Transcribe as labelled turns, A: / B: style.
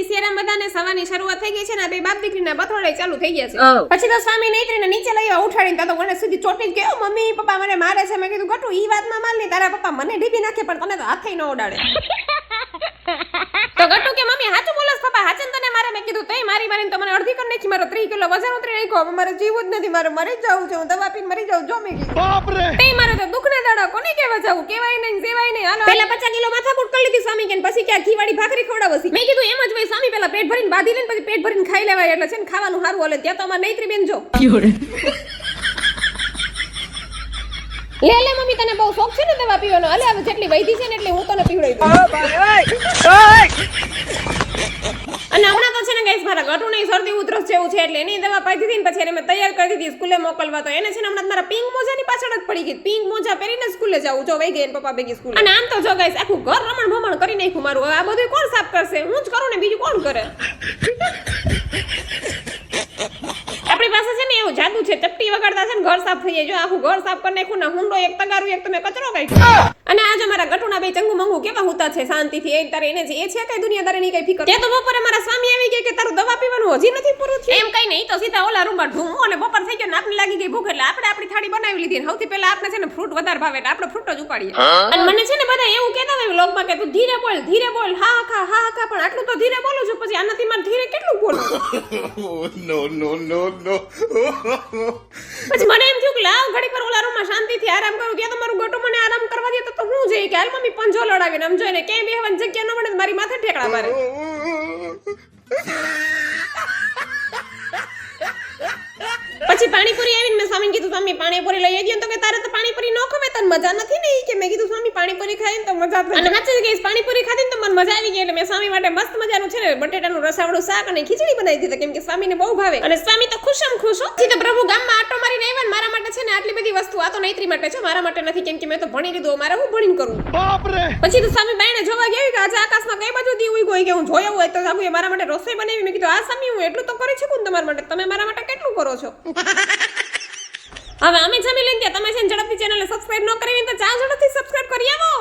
A: શેરા બધાને સવારની શરૂઆત થઈ ગઈ છે ને બે બાપ દીકરીના બથોડે ચાલુ થઈ ગયા છે પછી તો સ્વામી નૈત્રીને નીચે લઈ ઉઠાડીને તો મને સુધી ચોટી જ ગયો મમ્મી પપ્પા મને મારે છે મેં કીધું ગટુ ઈ વાતમાં માલ નહીં તારા પપ્પા મને ઢીબી નાખે પણ તને તો હાથે ન ઉડાડે તો ગટુ કે મમ્મી હાચું બોલસ પપ્પા હાચન તને મારે મેં કીધું તઈ મારીને તો મને અડધી કરી નાખી મારો 3 કિલો વજન ઉતરી નાખ્યો હવે મારે જીવું જ નથી મારે મરી જાવું છે હું દવા પીને મરી જાઉં જો મેં કીધું બાપ રે તઈ મારે તો દુખને દાડા કોને કેવા જાવું કેવાય નહીં સેવાય નહીં હાલો પહેલા 50 કિલો માથાકૂટ કરી લીધી સ્વામી કે પછી ક્યાં ઘીવાળી ભાખરી ખવડાવસી મેં કીધું એમ જ હોય સ્વામી પહેલા પેટ ભરીને બાંધી લઈને પછી પેટ ભરીને ખાઈ લેવાય એટલે છે ને ખાવાનું સારું હાલે ત્યાં તો અમાર નૈત્રી બેન જો લે લે મમ્મી તને બહુ શોખ છે ને દવા પીવાનો અલે હવે જેટલી વૈધી છે ને એટલે હું તને પીવડાવી દઉં અને હમણાં તો છે ને ગાઈસ મારા ગટુને શરદી ઉધરસ જેવું છે એટલે એની દવા પાઈ દીધી ને પછી એને મેં તૈયાર કરી દીધી સ્કૂલે મોકલવા તો એને છે ને હમણાં મારા પિંક મોજાની પાછળ જ પડી ગઈ પિંક મોજા પહેરીને સ્કૂલે જાવું જો વઈ ગઈ ને પપ્પા ભેગી સ્કૂલે અને આમ તો જો ગાઈસ આખું ઘર રમણ ભમણ કરી નાખ્યું મારું આ બધું કોણ સાફ કરશે હું જ કરું ને બીજું કોણ કરે આપણી પાસે છે ને એવું જાદુ છે ચપટી વગાડતા છે ને ઘર સાફ થઈ જાય જો આખું ઘર સાફ કરી નાખ્યું ને હુંડો એક તગારું એક તમે કચરો કાઢ્યો અને આજ અમારા ગટુના બે ચંગુ મંગુ કેવા હોતા છે શાંતિથી એક તારે એને છે એ છે કઈ દુનિયાદારી ની કઈ ફિકર તે તો બપોરે મારા સ્વામી આવી ગયા કે તારું દવા પીવાનું હજી નથી પૂરું થયું એમ કઈ નહીં તો સીધા ઓલા રૂમમાં ઢૂમો અને બપોર થઈ ગયો ને આપને લાગી ગઈ ભૂખ એટલે આપણે આપણી થાળી બનાવી લીધી ને સૌથી પહેલા આપણે છે ને ફ્રૂટ વધારે ભાવે એટલે આપણે ફ્રૂટ જ ઉપાડીએ અને મને છે ને બધા એવું કહેતા હોય વ્લોગમાં કે તું ધીરે બોલ હા ખા પણ આટલું તો ધીરે બોલું છું પછી આનાથી મારે ધીરે કેટલું બોલવું નો પછી મને એમ થયું કે લાવ ઘડી પર ઓલા રૂમમાં શાંતિથી આરામ કરું ત્યાં તો મારું ગટુ મને આરામ કરવા દે તો હું જઈ કે હાલ મમ્મી પંજો લડાવીને આમ જોઈને ક્યાંય બેહવાની જગ્યા ન મળે મારી માથે ઠેકડા મારે પછી પાણીપુરી આવીને મેં સ્વામીને કીધું સ્વામી પાણીપુરી લઈ આવી તો કે તારે તો પાણીપુરી ન ખમે તને મજા નથી ને કે મેં કીધું સ્વામી પાણીપુરી ખાઈને તો મજા થાય અને સાચે ગઈ પાણીપુરી ખાધી તો મને મજા આવી ગઈ એટલે મેં સ્વામી માટે મસ્ત મજાનું છે ને બટેટાનું રસાવાળું શાક અને ખીચડી બનાવી દીધી કેમ કે સ્વામીને બહુ ભાવે અને સ્વામી તો ખુશમ ખુશ હો તો પ્રભુ ગામમાં આટો મારીને આવ્યા મારા માટે છે ને આટલી બધી વસ્તુ આ તો નૈત્રી માટે છે મારા માટે નથી કેમ કે મેં તો ભણી લીધું મારે હું ભણીને કરું બાપ રે પછી તો સ્વામી બાયણે જોવા ગઈ કે આજે આકાશમાં કઈ બાજુ દી ઉઈ ગઈ કે હું જોયો હોય તો સાબુ મારા માટે રસોઈ બનાવી મેં કીધું આ સ્વામી હું એટલું તો કરી શકું તમારા માટે તમે મારા માટે કેટલું કરો છો હવે અમે જમી લઈને તમે છે ઝડપથી ચેનલને સબસ્ક્રાઇબ ન કરી તો ચા ઝડપથી સબસ્ક્રાઇબ કરી આવો